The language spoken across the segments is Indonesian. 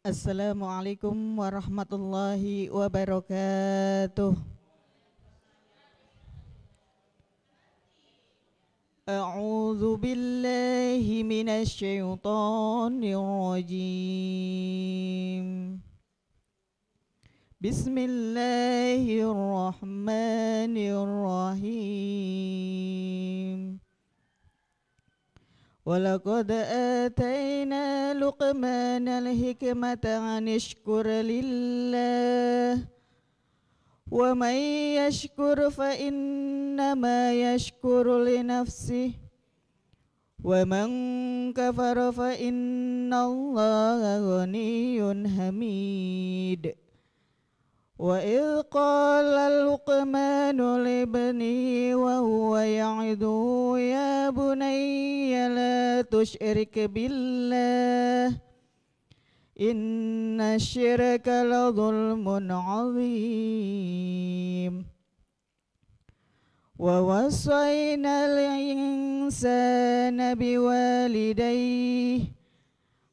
Assalamualaikum warahmatullahi wabarakatuh. A'udzu billahi minasy syaithanir rajim. Bismillahirrahmanirrahim. Walaqad atayna Luqmanal hikmata an yashkur lillah wa man yashkur fa innama yashkuru li nafsihi wa man kafara fa innallaha ghaniyyun hamid. Wa idh qala Luqmanu libnihi wa huwa ya'iduhu ya bunayya la tusyrik billah inna syirka la dhulmun 'adzim. Wa wassayna al-insana biwalidayhi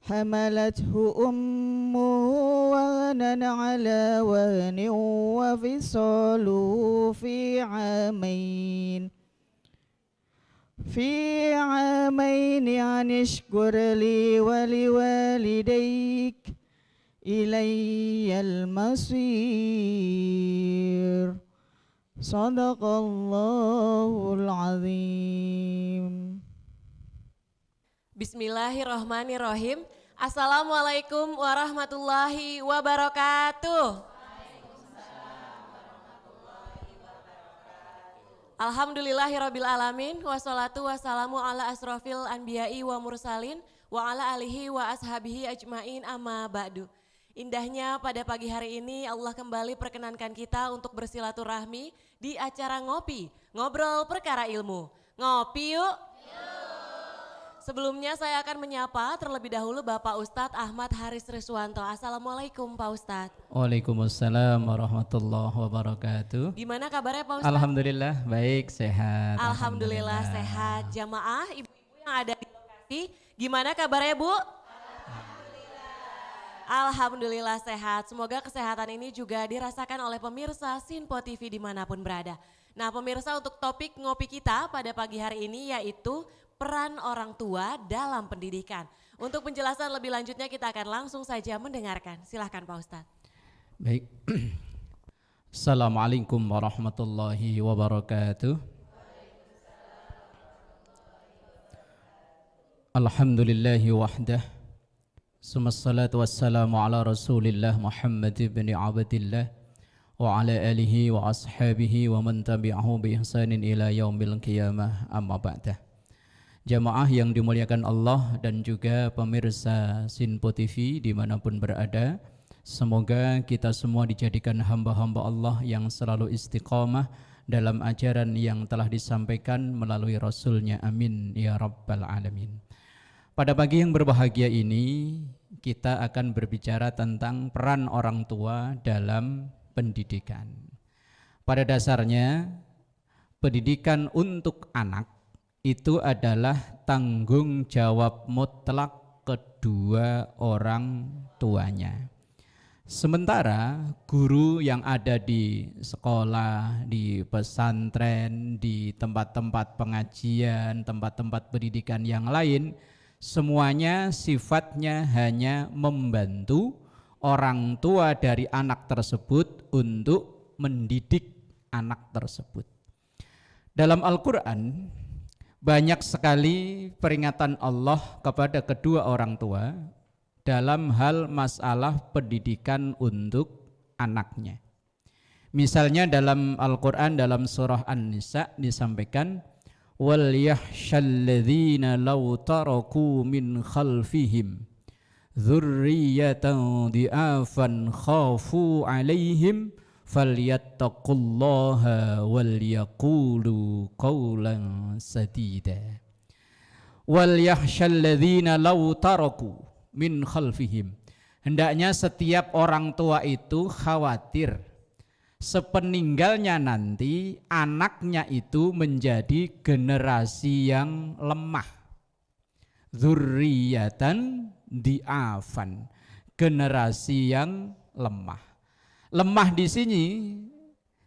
hamalathu ummuhu wahnan ala wahnin wa fisaluhu fi 'amain an ishkur li wa liwalidayk ilayyal masir. Sadaqallahul azim. Bismillahirrahmanirrahim. Assalamualaikum warahmatullahi wabarakatuh. Alhamdulillahirabbil alamin wassalatu wassalamu ala asrofil anbiya'i wa mursalin wa ala alihi wa ashabihi ajmain amma ba'du. Indahnya pada pagi hari ini Allah kembali perkenankan kita untuk bersilaturahmi di acara ngopi, ngobrol perkara ilmu. Ngopi yuk. Sebelumnya saya akan menyapa terlebih dahulu Bapak Ustadz Ahmad Haris Riswanto. Assalamualaikum Pak Ustadz. Waalaikumsalam warahmatullahi wabarakatuh. Gimana kabarnya Pak Ustadz? Alhamdulillah baik, sehat. Alhamdulillah sehat. Jamaah ibu-ibu yang ada di lokasi, gimana kabarnya Bu? Alhamdulillah sehat. Semoga kesehatan ini juga dirasakan oleh pemirsa Sinpo TV dimanapun berada. Nah pemirsa, untuk topik ngopi kita pada pagi hari ini yaitu peran orang tua dalam pendidikan. Untuk penjelasan lebih lanjutnya kita akan langsung saja mendengarkan. Silahkan Pak Ustadz. Baik. Assalamualaikum warahmatullahi wabarakatuh. Alhamdulillahi wahdah. Summassalatu wassalamu ala rasulillah Muhammad ibn Abdillah wa ala alihi wa ashabihi wa man tabi'ahu bi ihsanin ila yaumil qiyamah, amma ba'dah. Jamaah yang dimuliakan Allah dan juga pemirsa Sinpo TV dimanapun berada, semoga kita semua dijadikan hamba-hamba Allah yang selalu istiqamah dalam ajaran yang telah disampaikan melalui Rasulnya, amin ya rabbal alamin. Pada pagi yang berbahagia ini kita akan berbicara tentang peran orang tua dalam pendidikan. Pada dasarnya pendidikan untuk anak itu adalah tanggung jawab mutlak kedua orang tuanya. Sementara guru yang ada di sekolah, di pesantren, di tempat-tempat pengajian, tempat-tempat pendidikan yang lain, semuanya sifatnya hanya membantu orang tua dari anak tersebut untuk mendidik anak tersebut. Dalam Al-Quran banyak sekali peringatan Allah kepada kedua orang tua dalam hal masalah pendidikan untuk anaknya. Misalnya dalam Al-Quran dalam surah An-Nisa disampaikan, wal yahshalladzina law taraku min khalfihim dzurriyyatan di'afan khafu alaihim falyattaqullaha wal yaqulu qawlan sadida. Wal yahshalladzina law taraku min khalfihim, hendaknya setiap orang tua itu khawatir sepeninggalnya nanti anaknya itu menjadi generasi yang lemah, dzurriyatan di'afan, generasi yang lemah. Lemah di sini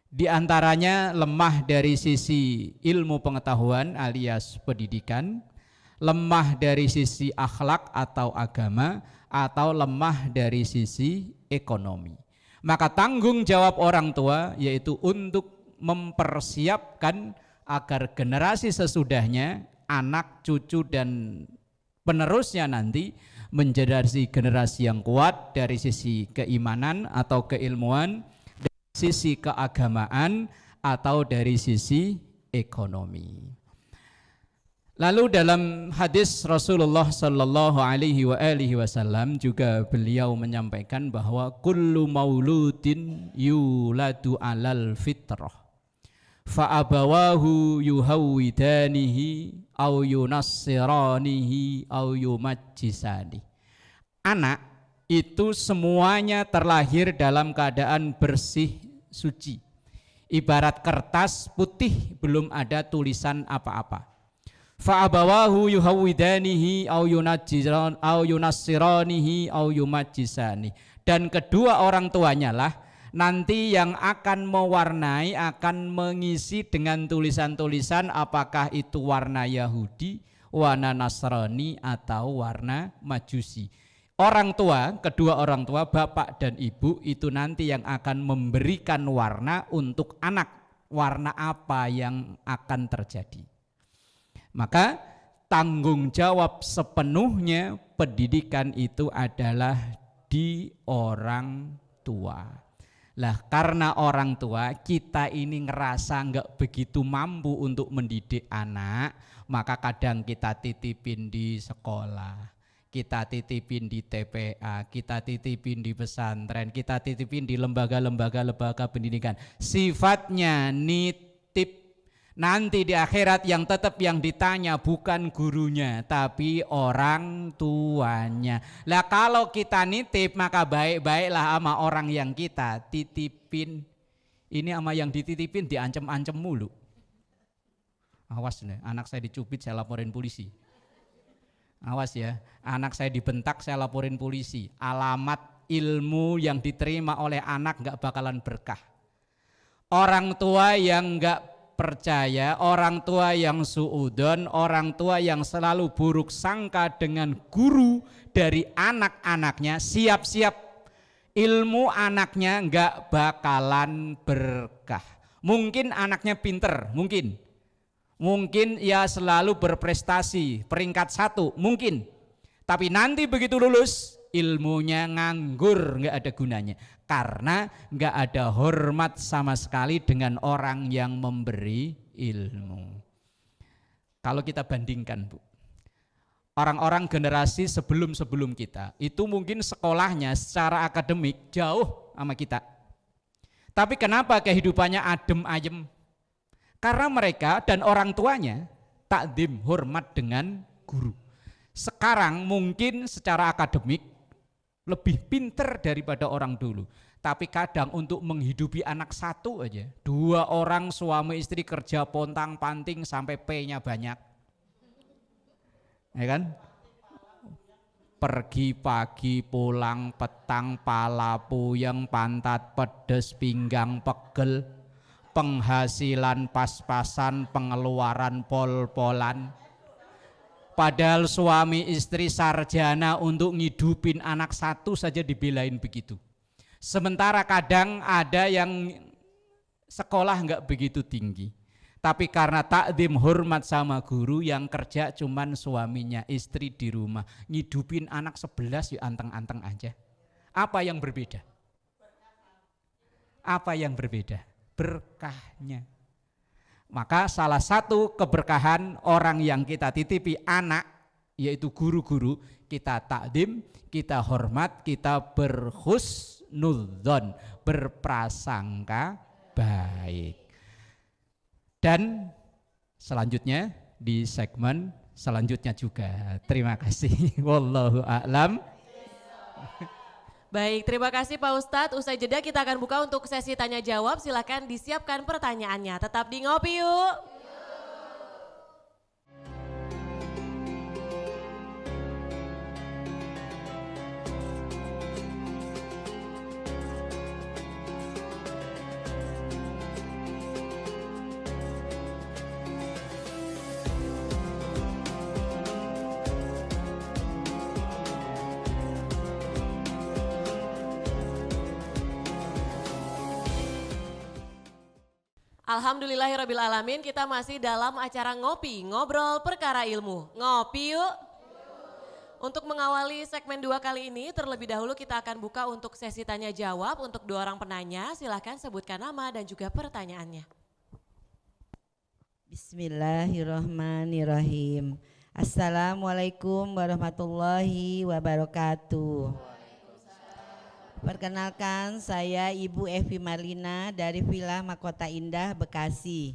diantaranya lemah dari sisi ilmu pengetahuan alias pendidikan, lemah dari sisi akhlak atau agama, atau lemah dari sisi ekonomi. Maka tanggung jawab orang tua yaitu untuk mempersiapkan agar generasi sesudahnya, anak, cucu, dan penerusnya nanti menjadi generasi yang kuat dari sisi keimanan atau keilmuan, dari sisi keagamaan, atau dari sisi ekonomi. Lalu dalam hadis Rasulullah Sallallahu Alaihi Wasallam juga beliau menyampaikan bahwa kullu mauludin yuladu alal fitrah fa'abawahu yuhawwidanihi au yunassiranihi au yumajjisani. Anak itu semuanya terlahir dalam keadaan bersih suci, ibarat kertas putih belum ada tulisan apa-apa. Fa'abawahu yuhawwidanihi au yunassiranihi au yumajjisani. Dan kedua orang tuanya lah nanti yang akan mewarnai, akan mengisi dengan tulisan-tulisan apakah itu warna Yahudi, warna Nasrani, atau warna Majusi. Orang tua, kedua orang tua, bapak dan ibu itu nanti yang akan memberikan warna untuk anak. Warna apa yang akan terjadi. Maka tanggung jawab sepenuhnya pendidikan itu adalah di orang tua. Lah karena orang tua kita ini ngerasa nggak begitu mampu untuk mendidik anak, maka kadang kita titipin di sekolah, kita titipin di TPA, kita titipin di pesantren, kita titipin di lembaga pendidikan. Sifatnya nitip. Nanti di akhirat yang tetap yang ditanya bukan gurunya tapi orang tuanya. Lah kalau kita nitip maka baik-baiklah sama orang yang kita titipin. Ini sama yang dititipin diancam-ancam mulu. Awas nih, anak saya dicubit saya laporin polisi. Awas ya, anak saya dibentak saya laporin polisi. Alamat ilmu yang diterima oleh anak gak bakalan berkah. Orang tua yang gak percaya, orang tua yang suudon, orang tua yang selalu buruk sangka dengan guru dari anak-anaknya, siap-siap ilmu anaknya enggak bakalan berkah. Mungkin anaknya pinter, mungkin ya selalu berprestasi, peringkat 1, mungkin. Tapi nanti begitu lulus, ilmunya nganggur, enggak ada gunanya. Karena enggak ada hormat sama sekali dengan orang yang memberi ilmu. Kalau kita bandingkan Bu, orang-orang generasi sebelum kita itu mungkin sekolahnya secara akademik jauh sama kita. Tapi kenapa kehidupannya adem ayem? Karena mereka dan orang tuanya takdim, hormat dengan guru. Sekarang mungkin secara akademik lebih pinter daripada orang dulu. Tapi kadang untuk menghidupi anak satu aja, 2 orang suami istri kerja pontang-panting sampai P-nya banyak. Ya kan? Pergi pagi, pulang petang, pala puyeng, pantat pedes, pinggang pegel, penghasilan pas-pasan, pengeluaran pol-polan. Padahal suami istri sarjana untuk ngidupin anak satu saja dibelain begitu. Sementara kadang ada yang sekolah enggak begitu tinggi. Tapi karena takdim hormat sama guru yang kerja cuman suaminya, istri di rumah. Ngidupin anak 11 ya anteng-anteng aja. Apa yang berbeda? Apa yang berbeda? Berkahnya. Maka salah satu keberkahan orang yang kita titipi anak yaitu guru-guru, kita takdim, kita hormat, kita berhusnudzon, berprasangka baik. Dan selanjutnya di segmen selanjutnya juga. Terima kasih. Wallahu a'lam. Baik, terima kasih Pak Ustadz. Usai jeda kita akan buka untuk sesi tanya jawab. Silakan disiapkan pertanyaannya. Tetap di Ngopi Yuk. Alhamdulillahirrabbilalamin, kita masih dalam acara ngopi, ngobrol perkara ilmu. Ngopi yuk. Untuk mengawali segmen 2 kali ini, terlebih dahulu kita akan buka untuk sesi tanya jawab untuk 2 orang penanya. Silahkan sebutkan nama dan juga pertanyaannya. Bismillahirrahmanirrahim. Assalamualaikum warahmatullahi wabarakatuh. Perkenalkan, saya Ibu Evi Marlina dari Villa Mahkota Indah, Bekasi.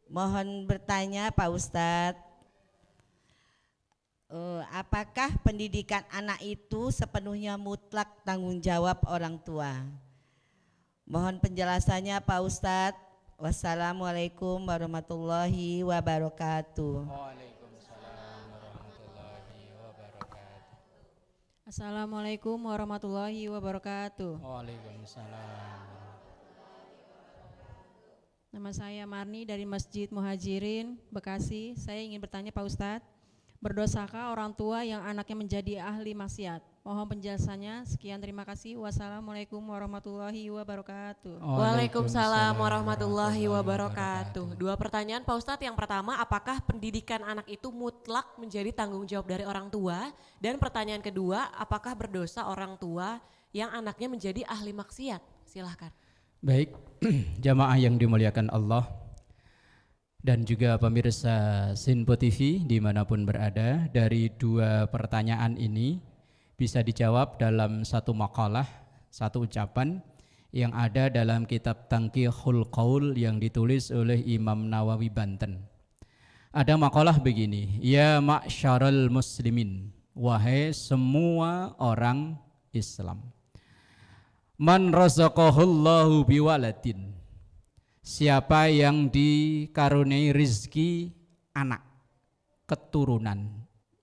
Mohon bertanya Pak Ustadz, apakah pendidikan anak itu sepenuhnya mutlak tanggung jawab orang tua? Mohon penjelasannya Pak Ustadz. Wassalamualaikum warahmatullahi wabarakatuh. Assalamualaikum warahmatullahi wabarakatuh. Waalaikumsalam. Nama saya Marni dari Masjid Muhajirin, Bekasi. Saya ingin bertanya Pak Ustadz, berdosakah orang tua yang anaknya menjadi ahli maksiat? Mohon penjelasannya. Sekian, terima kasih. Wassalamualaikum warahmatullahi wabarakatuh. Waalaikumsalam warahmatullahi wabarakatuh. 2 pertanyaan Pak Ustadz. Yang pertama, apakah pendidikan anak itu mutlak menjadi tanggung jawab dari orang tua? Dan pertanyaan kedua, apakah berdosa orang tua yang anaknya menjadi ahli maksiat? Silahkan. Baik, jamaah yang dimuliakan Allah dan juga pemirsa Sinpo TV dimanapun berada, dari 2 pertanyaan ini bisa dijawab dalam satu makalah, satu ucapan yang ada dalam kitab Tanqihul Qaul yang ditulis oleh Imam Nawawi Banten. Ada makalah begini, ya ma'syarul muslimin, wahai semua orang Islam, man razaqahullahu biwaladin, siapa yang dikaruniai rizki anak, keturunan,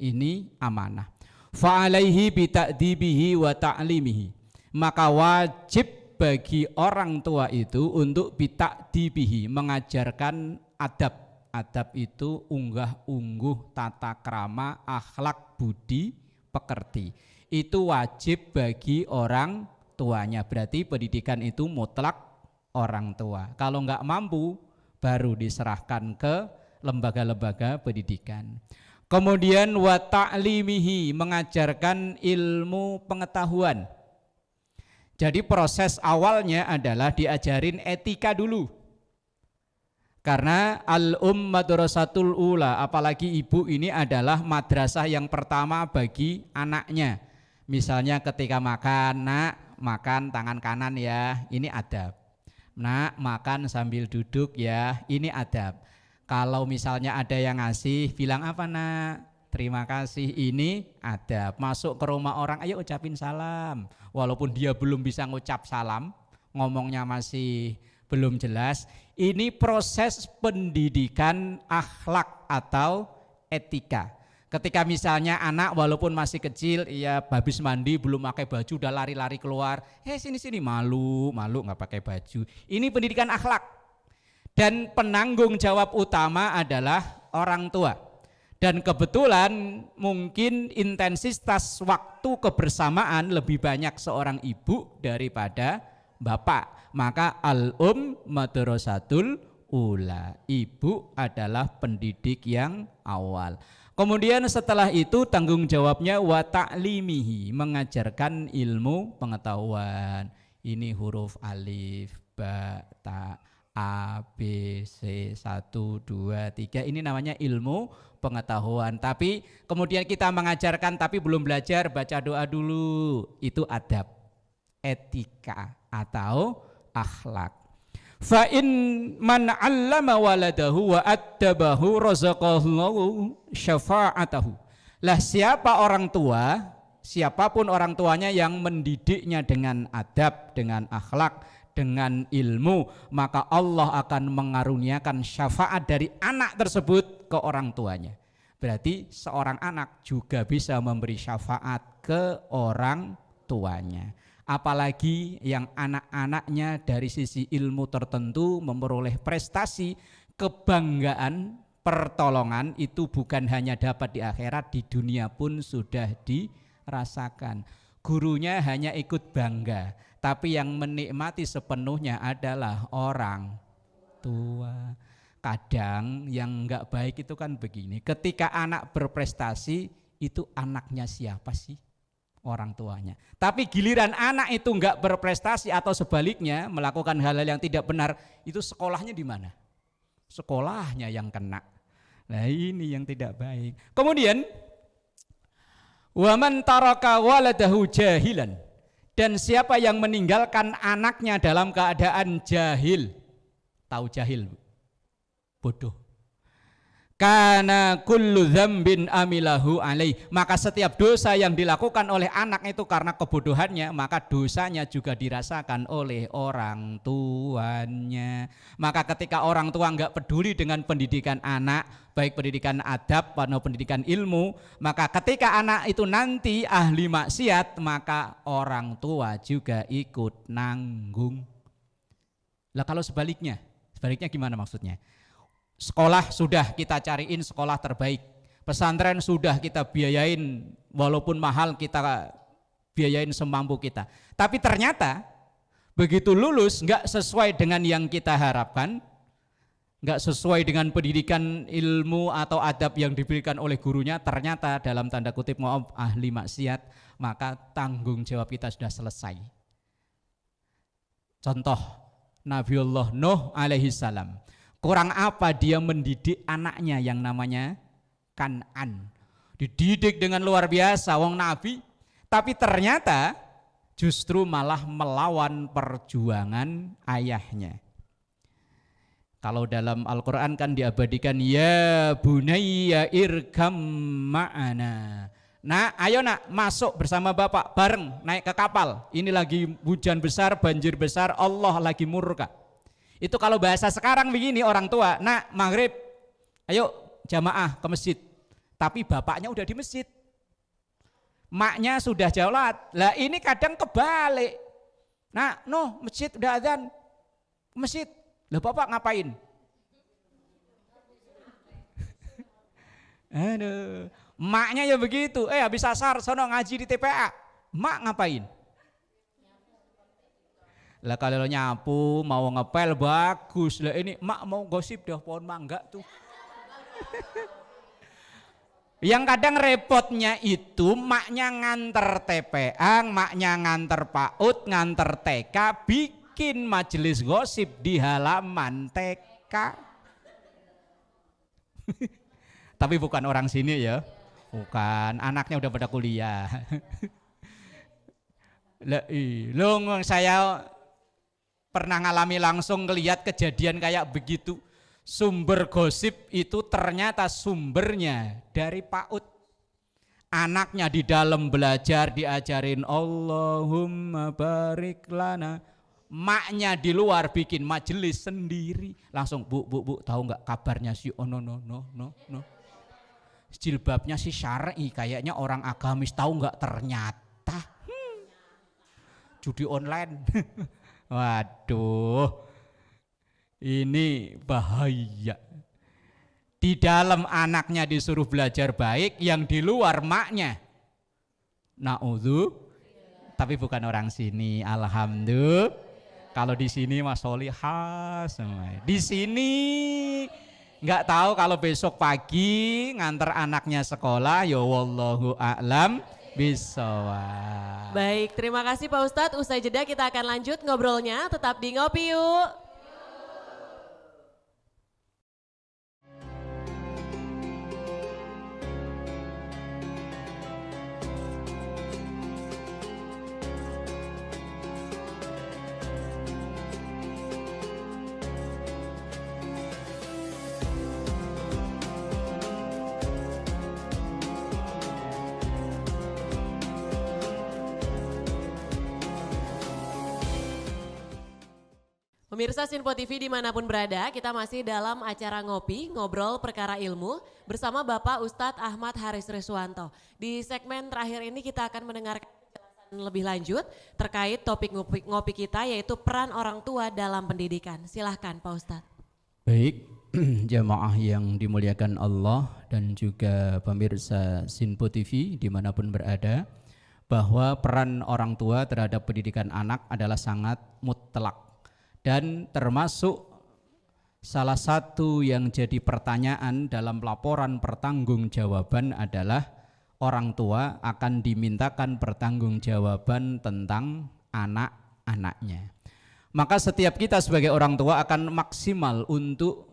ini amanah. Fa'alaihi bita'dibihi wa ta'limihi, maka wajib bagi orang tua itu untuk bita'dibihi, mengajarkan adab. Adab itu unggah-ungguh, tata krama, akhlak, budi, pekerti. Itu wajib bagi orang tuanya. Berarti pendidikan itu mutlak orang tua. Kalau enggak mampu baru diserahkan ke lembaga-lembaga pendidikan. Kemudian wa ta'limihi, mengajarkan ilmu pengetahuan. Jadi proses awalnya adalah diajarin etika dulu. Karena madrasatul ula, apalagi ibu ini adalah madrasah yang pertama bagi anaknya. Misalnya ketika makan, nak makan tangan kanan ya, ini adab. Nak makan sambil duduk ya, ini adab. Kalau misalnya ada yang ngasih, bilang apa nak? Terima kasih, ini adab. Masuk ke rumah orang, ayo ucapin salam. Walaupun dia belum bisa ngucap salam, ngomongnya masih belum jelas. Ini proses pendidikan akhlak atau etika. Ketika misalnya anak walaupun masih kecil, ya habis mandi belum pakai baju udah lari-lari keluar, sini malu nggak pakai baju. Ini pendidikan akhlak. Dan penanggung jawab utama adalah orang tua. Dan kebetulan mungkin intensitas waktu kebersamaan lebih banyak seorang ibu daripada bapak. Maka madrasatul ula, ibu adalah pendidik yang awal. Kemudian setelah itu tanggung jawabnya wa ta'limihi, mengajarkan ilmu pengetahuan. Ini huruf alif, ba, ta, A, B, C, 1, 2, 3, ini namanya ilmu pengetahuan. Tapi kemudian kita mengajarkan tapi belum belajar, baca doa dulu, itu adab, etika atau akhlak. Fa in man 'allama waladahu wa addabahu razaqallahu syafa'atahu. Lah siapa orang tua, siapapun orang tuanya yang mendidiknya dengan adab, dengan akhlak, dengan ilmu, maka Allah akan mengaruniakan syafaat dari anak tersebut ke orang tuanya. Berarti seorang anak juga bisa memberi syafaat ke orang tuanya. Apalagi yang anak-anaknya dari sisi ilmu tertentu memperoleh prestasi, kebanggaan, pertolongan itu bukan hanya dapat di akhirat, di dunia pun sudah dirasakan. Gurunya hanya ikut bangga, tapi yang menikmati sepenuhnya adalah orang tua. Kadang yang enggak baik itu kan begini, ketika anak berprestasi itu anaknya siapa sih? Orang tuanya. Tapi giliran anak itu enggak berprestasi atau sebaliknya melakukan hal-hal yang tidak benar, itu sekolahnya di mana? Sekolahnya yang kena. Nah ini yang tidak baik. Kemudian waman taraka waladahu jahilan, dan siapa yang meninggalkan anaknya dalam keadaan jahil. Tahu jahil? Bodoh. Kana kullu dzambin amilahu alaih, maka setiap dosa yang dilakukan oleh anak itu karena kebodohannya, maka dosanya juga dirasakan oleh orang tuanya. Maka ketika orang tua enggak peduli dengan pendidikan anak, baik pendidikan adab atau pendidikan ilmu, maka ketika anak itu nanti ahli maksiat, maka orang tua juga ikut nanggung. Lah kalau sebaliknya gimana maksudnya? Sekolah sudah kita cariin sekolah terbaik, pesantren sudah kita biayain walaupun mahal, kita biayain semampu kita. Tapi ternyata begitu lulus nggak sesuai dengan yang kita harapkan, nggak sesuai dengan pendidikan ilmu atau adab yang diberikan oleh gurunya, ternyata dalam tanda kutip maaf ahli maksiat, maka tanggung jawab kita sudah selesai. Contoh Nabiullah Nuh alaihi salam. Kurang apa dia mendidik anaknya yang namanya Kan'an. Dididik dengan luar biasa wong Nabi, tapi ternyata justru malah melawan perjuangan ayahnya. Kalau dalam Al-Quran kan diabadikan, ya bunayya irkam ma'ana. Nah ayo nak masuk bersama bapak, bareng naik ke kapal. Ini lagi hujan besar, banjir besar, Allah lagi murka. Itu kalau bahasa sekarang begini orang tua, nak maghrib, ayo jamaah ke masjid. Tapi bapaknya udah di masjid, maknya sudah sholat. Lah ini kadang kebalik. Nah, masjid udah adzan, ke masjid. Lah bapak ngapain? Aduh, maknya ya begitu. Habis asar sono ngaji di TPA. Mak ngapain? Lah kalau nyapu mau ngepel bagus. Lah ini mak mau gosip dah pohon mangga tuh. Yang kadang repotnya itu maknya nganter TPA, maknya nganter PAUD, nganter TK, bikin majelis gosip di halaman TK. Tapi bukan orang sini ya. Bukan, anaknya udah pada kuliah. Loh, saya pernah ngalami langsung ngelihat kejadian kayak begitu. Sumber gosip itu ternyata sumbernya dari PAUD. Anaknya di dalam belajar diajarin Allahumma barik lana. Maknya di luar bikin majelis sendiri. Langsung bu tahu nggak kabarnya si no. Jilbabnya si syar'i, kayaknya orang agamis, tahu nggak ternyata judi online. Waduh, ini bahaya. Di dalam anaknya disuruh belajar baik, yang di luar maknya naudzu, tapi bukan orang sini. Alhamdulillah. Kalau di sini Mas Soli khas, di sini nggak tahu kalau besok pagi nganter anaknya sekolah, ya wallahu a'lam bisawab. Baik, terima kasih Pak Ustadz. Usai jeda kita akan lanjut ngobrolnya, tetap di Ngopi Yuk. Pemirsa Sinpo TV dimanapun berada, kita masih dalam acara Ngopi, Ngobrol Perkara Ilmu bersama Bapak Ustadz Ahmad Haris Riswanto. Di segmen terakhir ini kita akan mendengarkan penjelasan lebih lanjut terkait topik ngopi kita, yaitu peran orang tua dalam pendidikan. Silahkan Pak Ustadz. Baik, jamaah yang dimuliakan Allah dan juga pemirsa Sinpo TV dimanapun berada, bahwa peran orang tua terhadap pendidikan anak adalah sangat mutlak. Dan termasuk Salah satu yang jadi pertanyaan dalam laporan pertanggungjawaban adalah orang tua akan dimintakan pertanggungjawaban tentang anak-anaknya. Maka setiap kita sebagai orang tua akan maksimal untuk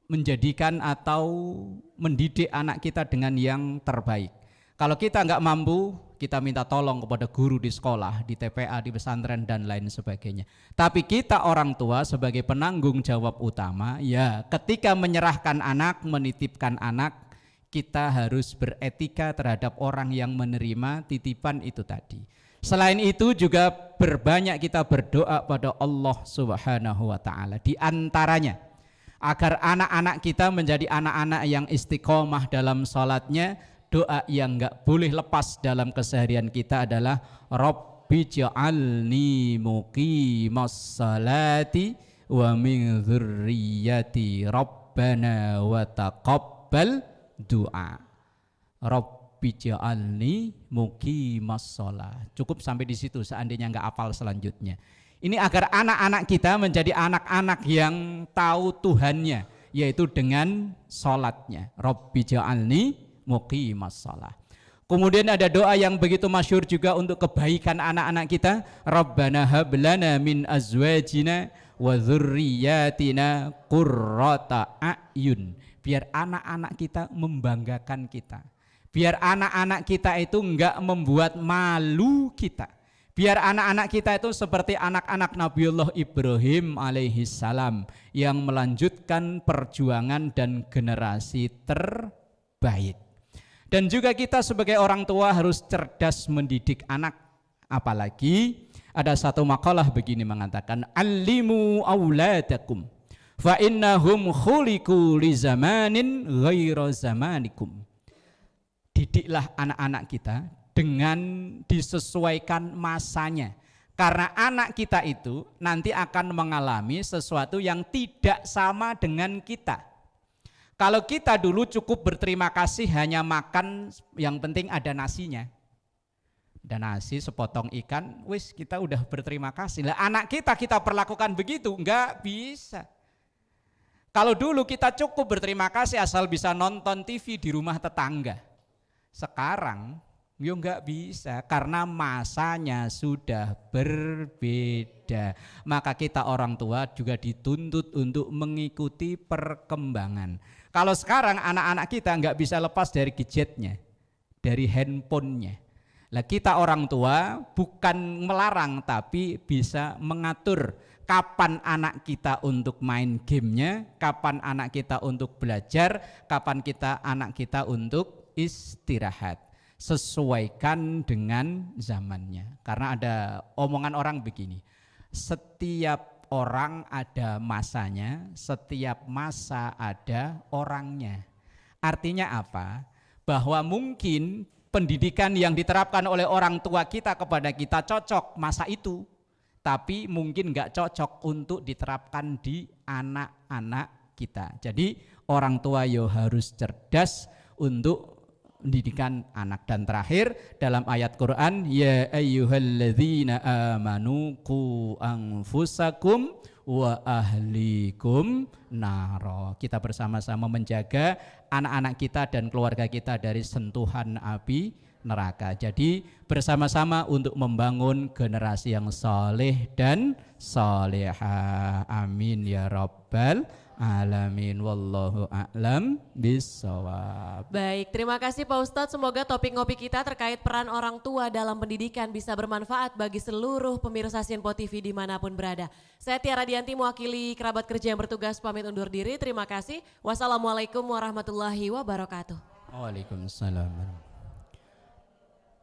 menjadikan atau mendidik anak kita dengan yang terbaik. Kalau kita nggak mampu, kita minta tolong kepada guru di sekolah, di TPA, di pesantren dan lain sebagainya. Tapi kita orang tua sebagai penanggung jawab utama, ya ketika menyerahkan anak, menitipkan anak, kita harus beretika terhadap orang yang menerima titipan itu tadi. Selain itu juga berbanyak kita berdoa pada Allah Subhanahu wa taala. Di antaranya agar anak-anak kita menjadi anak-anak yang istiqomah dalam salatnya. Doa yang enggak boleh lepas dalam keseharian kita adalah Rabbi ja'alni muqimas salati wa min dzurriyyati Rabbana wa taqabbal du'a. Rabbi ja'alni muqimas shalah. Cukup sampai di situ seandainya enggak hafal selanjutnya. Ini agar anak-anak kita menjadi anak-anak yang tahu Tuhannya, yaitu dengan salatnya. Rabbi ja'alni muqimas shalah. Kemudian ada doa yang begitu masyhur juga untuk kebaikan anak-anak kita. Rabbana hablana min azwajina wa dzurriyyatina qurrata a'yun. Biar anak-anak kita membanggakan kita. Biar anak-anak kita itu enggak membuat malu kita. Biar anak-anak kita itu seperti anak-anak Nabiullah Ibrahim alaihi salam yang melanjutkan perjuangan dan generasi terbaik. Dan juga kita sebagai orang tua harus cerdas mendidik anak. Apalagi ada satu makalah begini mengatakan, allimu auladakum fa innahum khuliqu li zamanin ghaira zamanikum. Didiklah anak-anak kita dengan disesuaikan masanya. Karena anak kita itu nanti akan mengalami sesuatu yang tidak sama dengan kita. Kalau kita dulu cukup berterima kasih hanya makan, yang penting ada nasinya. Ada nasi, sepotong ikan, wis kita udah berterima kasih. Lah anak kita perlakukan begitu, enggak bisa. Kalau dulu kita cukup berterima kasih asal bisa nonton TV di rumah tetangga. Sekarang ya enggak bisa karena masanya sudah berbeda. Maka kita orang tua juga dituntut untuk mengikuti perkembangan. Kalau sekarang anak-anak kita enggak bisa lepas dari gadgetnya, dari handphonenya. Lah kita orang tua bukan melarang tapi bisa mengatur kapan anak kita untuk main gamenya, kapan anak kita untuk belajar, kapan anak kita untuk istirahat. Sesuaikan dengan zamannya. Karena ada omongan orang begini, setiap orang ada masanya, setiap masa ada orangnya. Artinya apa? Bahwa mungkin pendidikan yang diterapkan oleh orang tua kita kepada kita cocok masa itu, tapi mungkin nggak cocok untuk diterapkan di anak-anak kita. Jadi orang tua yo harus cerdas untuk pendidikan anak. Dan terakhir dalam ayat Quran, ya ayyuhalladzina amanu qu anfusakum wa ahlikum naro. Kita bersama-sama menjaga anak-anak kita dan keluarga kita dari sentuhan api neraka. Jadi bersama-sama untuk membangun generasi yang saleh dan salehah. Amin ya rabbal alamin. Wallahu a'lam bissawab. Baik, terima kasih Pak Ustadz. Semoga topik ngopi kita terkait peran orang tua dalam pendidikan bisa bermanfaat bagi seluruh pemirsa Sienpo TV dimanapun berada. Saya Tiara Dianti mewakili kerabat kerja yang bertugas pamit undur diri. Terima kasih. Wassalamualaikum warahmatullahi wabarakatuh. Waalaikumsalam.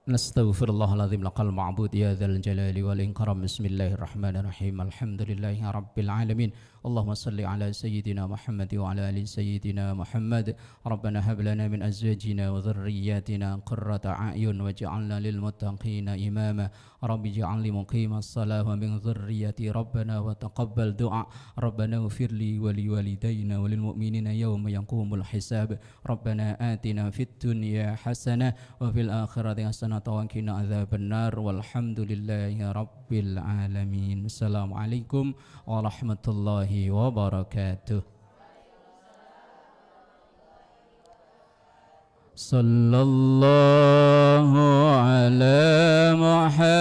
Nastaghfirullahaladzim laqal ma'bud ya dzal jalali wal ikram. Bismillahirrahmanirrahim. Alhamdulillahi rabbil alamin. Allahumma salli ala sayyidina Muhammad wa ala ali sayyidina Muhammad. Rabbana hab lana min azwajina wa dhurriyyatina qurrata a'yun waj'alna lil muttaqina imama. Rabbi ij'alni muqimas salah wa min dhurriyyati rabbana wa taqabbal du'a. Rabbana ighfir li wa li walidayna wa lil mu'minina yawma yaqumul hisab. Rabbana atina fid dunya hasanah wa fil akhirati hasanah hasanata wa qina adzabannar walhamdulillahi rabbil alamin. Assalamualaikum warahmatullahi wabarakatuh. Sallallahu ala Muhammad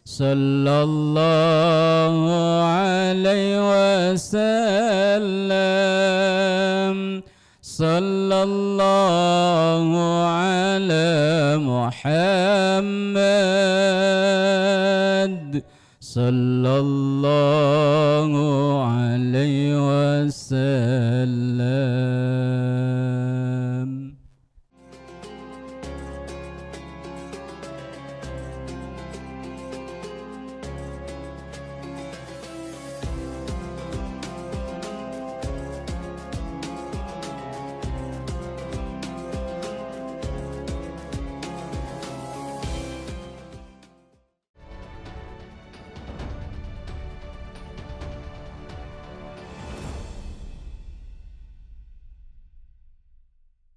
sallallahu alaihi wasallam. Sallallahu ala Muhammad sallallahu